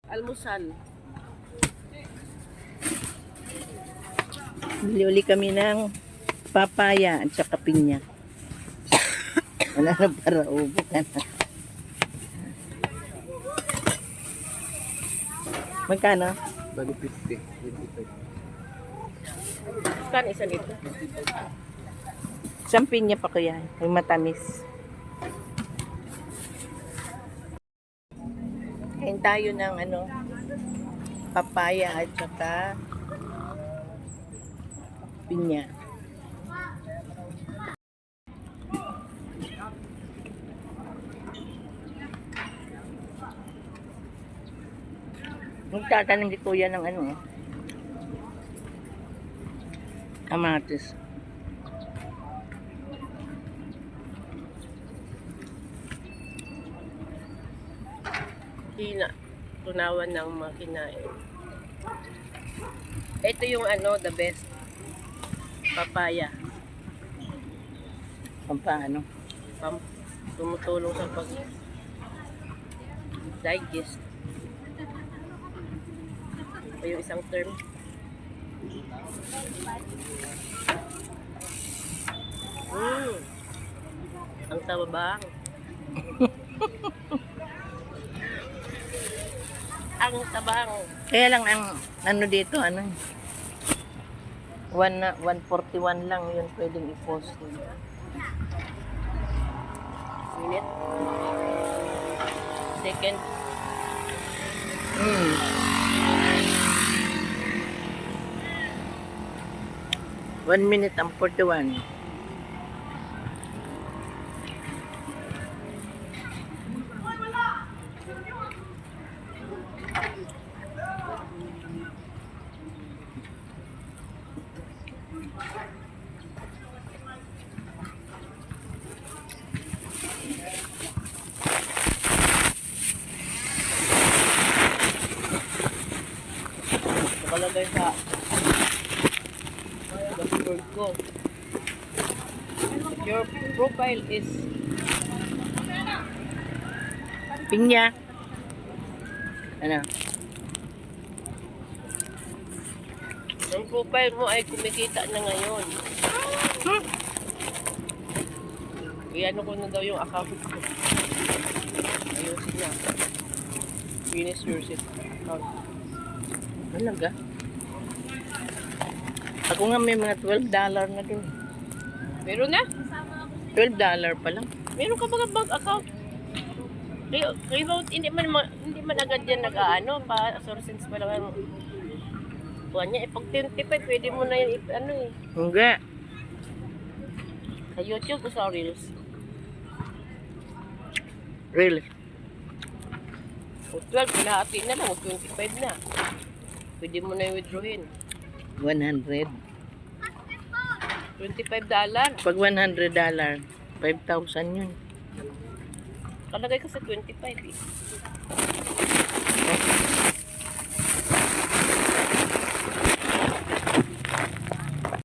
Almusal. Bili uli kami ng papaya at saka pinya. Wala na para ubo ka na. Magkano? Bali 50. 25. Kan isa dito. Isang pinya pa kaya. May matamis. Kain tayo ng papaya at saka pinya. Magtatanim di kuya ng kamatis. Hina. Tunawan ng makinain. Ito yung the best. Papaya. Pampaano? Tumutulong sa digest. O yung isang term. Ang tabang. Ang tabang. Kaya lang ang dito 141 lang yun pwedeng i-post. Minute. Second. 1 minute and 41. Nakalagay sa dashboard ko. Your profile is Pinya. Ano? ang profile mo ay kumikita na ngayon. Iano ko na daw yung account ko. Ayusin na. Finish your account. Talaga? Ako nga may mga $12 na dun. Meron na? $12 pa lang. Meron ka ba bank account? Hindi man agad yan pa sources pa lang buwan niya. Pag 25, pwede mo na yan Hindi. sa YouTube o sa Reels. Really? O 12, pinahati na lang. O 25 na. Pwede mo na yung withdrawin. 100. $25. Pag $100, 5,000 yun. Kalagay ka sa 25 eh.